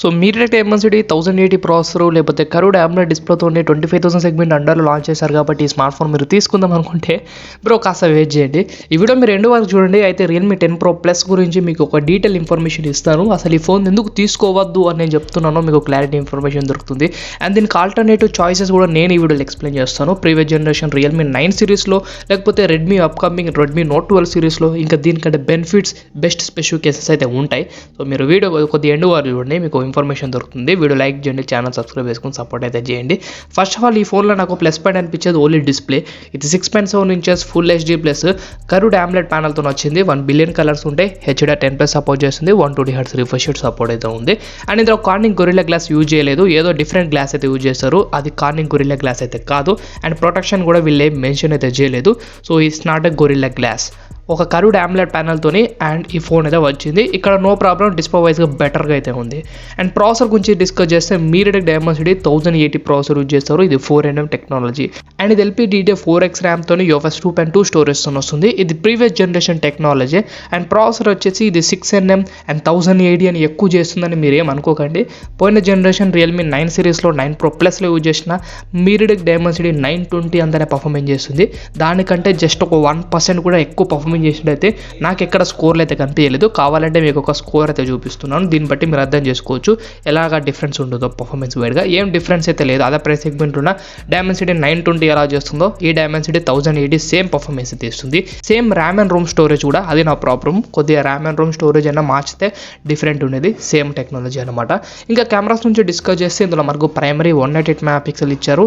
So MediaTek Dimensity 1080 processor లేకపోతే curved AMOLED డిస్ప్లేతో 25,000 segment అండర్లో launch చేశారు కాబట్టి ఈ స్మార్ట్ ఫోన్ మీరు తీసుకుందాం అనుకుంటే బ్రో కాస్త వెయిట్ చేయండి. ఈ వీడియో మీరు ఎండ్ వరకు చూడండి. అయితే Realme 10 Pro Plus గురించి మీకు ఒక డీటెయిల్ ఇన్ఫర్మేషన్ ఇస్తాను. అసలు ఈ ఫోన్ ఎందుకు తీసుకోవద్దు అని నేను చెప్తున్నానో మీకు క్లారిటీ ఇన్ఫర్మేషన్ దొరుకుతుంది. అండ్ దీనికి ఆల్టర్నేటివ్ చాయిసెస్ కూడా నేను ఈ వీడియోలో ఎక్స్ప్లెయిన్ చేస్తాను. ప్రీవియస్ జనరేషన్ Realme 9 సిరీస్లో లేకపోతే అప్కమింగ్ Redmi Note 12 సిరీస్లో ఇంకా దీనికంటే బెనిఫిట్స్ బెస్ట్ స్పెసిఫికేషన్స్ అయితే ఉంటాయి. సో మీరు వీడియో కొద్దిగా ఎండ్ వరకు చూడండి, మీకు ఇన్ఫర్మేషన్ దొరుకుతుంది. వీడియో లైక్ చేయండి, ఛానల్ సబ్స్క్రైబ్ చేసుకుని సపోర్ట్ అయితే చేయండి. ఫస్ట్ ఆఫ్ ఆల్ ఈ ఫోన్లో నాకు ప్లస్ పాయింట్ అనిపించేది ఓన్లీ డిస్ప్లే. ఇది 6.7 inches full HD plus curved AMOLED ప్యానల్తో వచ్చింది. 1 బిలియన్ కలర్స్ ఉంటాయి. HDR10+ సపోర్ట్ చేస్తుంది. 120 Hz రిఫ్రెష్ రేట్ సపోర్ట్ అయితే ఉంది. అండ్ ఇందులో కార్నింగ్ గొరిల్లా గ్లాస్ యూజ్ చేయలేదు, ఏదో డిఫరెంట్ గ్లాస్ అయితే యూజ్ చేస్తారు. అది కార్నింగ్ గొరిల్లా గ్లాస్ అయితే కాదు. అండ్ ప్రొటెక్షన్ కూడా వీళ్ళే మెన్షన్ అయితే చేయలేదు. So it's not a gorilla glass. ఒక కర్వ్డ్ AMOLED ప్యానల్తోని అండ్ ఈ ఫోన్ అయితే వచ్చింది. ఇక్కడ నో ప్రాబ్లం, డిస్ప్లే వైజ్గా బెటర్గా అయితే ఉంది. అండ్ ప్రాసెసర్ గురించి డిస్కస్ చేస్తే మీడియాటెక్ డైమెన్సిటీ 1080 ప్రాసెసర్ యూజ్ చేస్తారు. ఇది 4nm టెక్నాలజీ అండ్ ఇది LPDDR4X ర్యామ్తో UFS 2.2 స్టోరేజ్తో వస్తుంది. ఇది previous generation technology. And processor వచ్చేసి ఇది 6nm అండ్ 1080 అని ఎక్కువ చేస్తుందని మీరు ఏమనుకోకండి. పోయిన జనరేషన్ Realme 9 సిరీస్లో 9 Pro Plusలో యూజ్ చేసిన మీడియాటెక్ డైమెన్సిటీ 920 అంతనే పర్ఫార్మెన్స్ చేస్తుంది. దానికంటే జస్ట్ ఒక 1% కూడా ఎక్కువ పర్ఫార్మెన్స్ చేసినట్టయితే నాకు ఎక్కడ స్కోర్లు అయితే కనిపించలేదు. కావాలంటే మీకు ఒక స్కోర్ అయితే చూపిస్తున్నాను. దీన్ని బట్టి మీరు అర్థం చేసుకోవచ్చు ఎలాగా డిఫరెన్స్ ఉంటుందో పర్ఫార్మెన్స్ వైడ్గా. ఏం డిఫరెన్స్ అయితే లేదు. అదే ప్రైస్ సెగ్మెంట్ ఉన్న డైమెన్సిటీ 920 ఎలా చేస్తుందో ఈ డైమెన్సిటీ 1080 సేమ్ పర్ఫార్మెన్స్ అయితే ఇస్తుంది. Same RAM and Rome storage కూడా, అది నా ప్రాబ్లం. కొద్దిగా ర్యామ్ అండ్ రోమ్ స్టోరేజ్ అయినా మార్చితే డిఫరెంట్ ఉండేది. సేమ్ టెక్నాలజీ అనమాట. ఇంకా కెమెరాస్ నుంచి డిస్కస్ చేస్తే ఇందులో మనకు ప్రైమరీ 188 మెగాపిక్సెల్ ఇచ్చారు.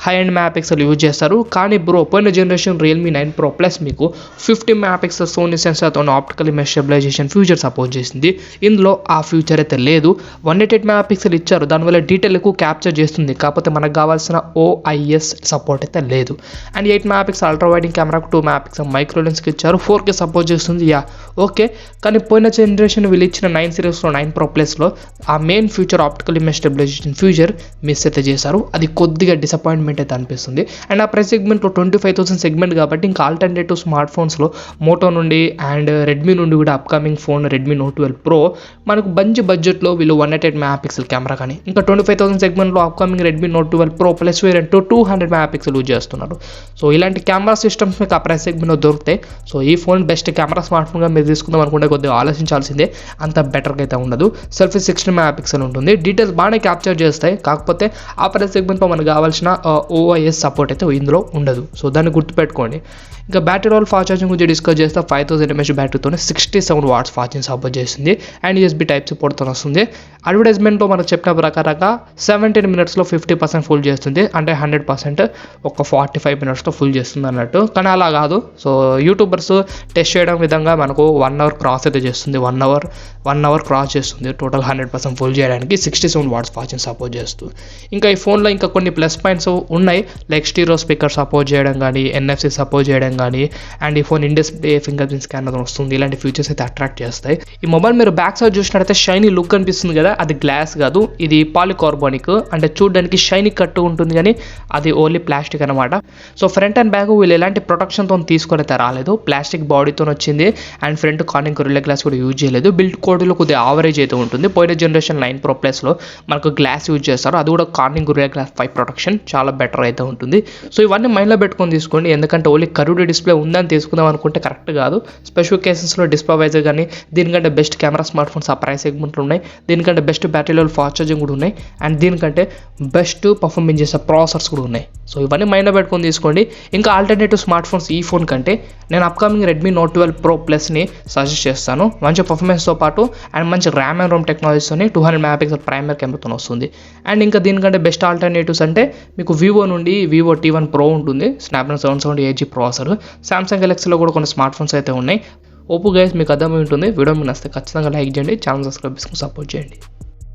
హై అండ్ మెగాపిక్సెల్ యూజ్ చేస్తారు. కానీ బ్రో పోయిన జనరేషన్ Realme 9 Pro Plus మీకు 50 మెగాపిక్సెల్ సోనీ సెన్సార్తో optical image stabilization future support చేసింది. ఇందులో ఆ ఫ్యూచర్ అయితే లేదు. 188 మెగాపిక్సెల్ ఇచ్చారు, దానివల్ల డీటెయిల్ ఎక్కువ క్యాప్చర్ చేస్తుంది. కాకపోతే మనకు కావాల్సిన OIS సపోర్ట్ అయితే లేదు. అండ్ 8 మెగాపిక్సెల్ అల్ట్రా వైడింగ్ కెమెరాకు 2 మెగాపిక్సెల్ మైక్రో లెన్స్కి ఇచ్చారు. 4K సపోర్ట్ చేస్తుంది. ఓకే, కానీ పోయిన జనరేషన్ వీళ్ళు ఇచ్చిన 9 సిరీస్లో 9 Pro Plusలో ఆ main feature optical image stabilization feature miss అయితే చేశారు. అది కొద్దిగా డిసప్పాయింట్మెంట్ అయితే అనిపిస్తుంది. అండ్ ఆ ప్రైస్ సెగ్మెంట్లో 25,000 సెగ్మెంట్ కాబట్టి ఇంకా ఆల్టర్నేటివ్ స్మార్ట్ ఫోన్స్లో మోటో నుండి అండ్ రెడ్మీ నుండి కూడా upcoming phone Redmi Note 12 Pro మనకు మంచి బడ్జెట్లో వీళ్ళు 188 మెగాపిక్సెల్ కెమెరా కానీ ఇంకా 25,000 సెగ్మెంట్లో upcoming Redmi Note 12 Pro plus variant 200 megapixel use చేస్తున్నారు. సో ఇలాంటి కెమెరా సిస్టమ్స్ మీకు ఆ ప్రైస్ సెగ్మెంట్లో దొరుకుతాయి. సో ఈ ఫోన్ బెస్ట్ కెమెరా స్మార్ట్ ఫోన్గా మీరు తీసుకుందాం అనుకుంటే కొద్దిగా ఆలోచించాల్సిందే. అంత బెటర్గా అయితే ఉండదు. సెల్ఫీ 60 మెగాపిక్సెల్ ఉంటుంది. డీటెయిల్స్ బాగానే క్యాప్చర్ చేస్తాయి. కాకపోతే ఆ ప్రైస్ సెగ్మెంట్లో మనకు కావాల్సిన OIS సపోర్ట్ అయితే ఇందులో ఉండదు. సో దాన్ని గుర్తుపెట్టుకోండి. ఇంకా బ్యాటరీ రోల్ ఫాస్ట్ ఛార్జింగ్ గురించి డిస్కస్ చేస్తే 5000 mAh బ్యాటరీతో 67 watts ఛార్జింగ్ సపోర్ట్ చేస్తుంది. అండ్ USB Type-C పోర్ట్తో వస్తుంది. అడ్వర్టైజ్మెంట్లో మనకు చెప్పిన ప్రకారంగా 17 minutesలో 50% ఫుల్ చేస్తుంది. అంటే 100% ఒక 45 minutesతో ఫుల్ చేస్తుంది అన్నట్టు. కానీ అలా కాదు. సో యూట్యూబర్స్ టెస్ట్ చేయడం విధంగా మనకు 1 hour క్రాస్ అయితే చేస్తుంది. 1 hour క్రాస్ చేస్తుంది. టోటల్ 100% ఫుల్ చేయడానికి 67 watts ఛార్జింగ్ సపోర్ట్ చేస్తూ. ఇంకా ఈ ఫోన్లో ఇంకా కొన్ని ప్లస్ పాయింట్స్ ఉన్నాయి. లైక్ స్టీరియో స్పీకర్ సపోర్ట్ చేయడం కానీ, NFC సపోర్ట్ చేయడం కానీ, అండ్ ఈ ఫోన్ ఇండిస్ప్లే ఫింగర్ ప్రింట్ స్కానర్ వస్తుంది. ఇలాంటి ఫీచర్స్ అయితే అట్రాక్ట్ చేస్తాయి. ఈ మొబైల్ మీరు బ్యాక్ సైడ్ చూసినట్టయితే షైనీ లుక్ అనిపిస్తుంది కదా, అది గ్లాస్ కాదు, ఇది పాలికార్బోనిక్. అంటే చూడడానికి షైనీ కట్టు ఉంటుంది కానీ అది ఓన్లీ ప్లాస్టిక్ అనమాట. సో ఫ్రంట్ అండ్ బ్యాక్ వీళ్ళు ఎలాంటి ప్రొటెక్షన్తో తీసుకొని అయితే రాలేదు. ప్లాస్టిక్ బాడీతో వచ్చింది. And front Corning Gorilla glass కూడా యూజ్ చేయలేదు. బిల్డ్ కోడ్లో కొద్దిగా యావరేజ్ అయితే ఉంటుంది. పోయిన జనరేషన్ 9 Pro Plusలో మనకు గ్లాస్ యూజ్ చేస్తారు. అది కూడా కార్నింగ్ గొరిల్లా గ్లాస్ 5 ప్రొటెక్షన్ చాలా బెటర్ అయితే ఉంటుంది. సో ఇవన్నీ మైండ్లో పెట్టుకొని తీసుకోండి. ఎందుకంటే ఓన్లీ కర్వ్డ్ డిస్ప్లే ఉందని తీసుకుందాం అనుకుంటే కరెక్ట్ కాదు. స్పెసిఫికేషన్స్లో డిస్ప్లే వైజ్ కానీ దీనికంటే బెస్ట్ కెమెరా స్మార్ట్ ఫోన్స్ ఆ ప్రైస్ సెగ్మెంట్లో ఉన్నాయి. దీనికంటే best battery level fast charging కూడా ఉన్నాయి. అండ్ దీనికంటే బెస్ట్ పర్ఫార్మెన్స్ చేసే ప్రాసెసర్స్ కూడా ఉన్నాయి. సో ఇవన్నీ మైండ్లో పెట్టుకొని తీసుకోండి. ఇంకా ఆల్టర్నేటివ్ స్మార్ట్ ఫోన్స్ ఈ ఫోన్ కంటే నేను అప్కమింగ్ Redmi Note 12 Pro Plusని సజెస్ట్ చేస్తాను. మంచి పర్ఫార్మెన్స్తో పాటు అండ్ మంచి ర్యామ్ అండ్ రోమ్ టెక్నాలజీతోని 200 మెగాపిక్సెల్ ప్రైమరీ కెమెరాతో వస్తుంది. అండ్ ఇంకా దీనికంటే బెస్ట్ ఆల్టర్నేటివ్స్ అంటే మీకు వివో నుండి Vivo T1 Pro ఉంటుంది. Snapdragon 778G processor. సామ్సంగ్ గెలాక్సీలో కూడా కొన్ని స్మార్ట్ ఫోన్స్ అయితే ఉన్నాయి. ఓపో గైస్ మీకు అర్థమై ఉంటుంది. వీడియో మీకు నచ్చితే ఖచ్చితంగా లైక్ చేయండి, ఛానల్ సబ్స్క్రైబ్ చేసుకుని సపోర్ట్ చేయండి.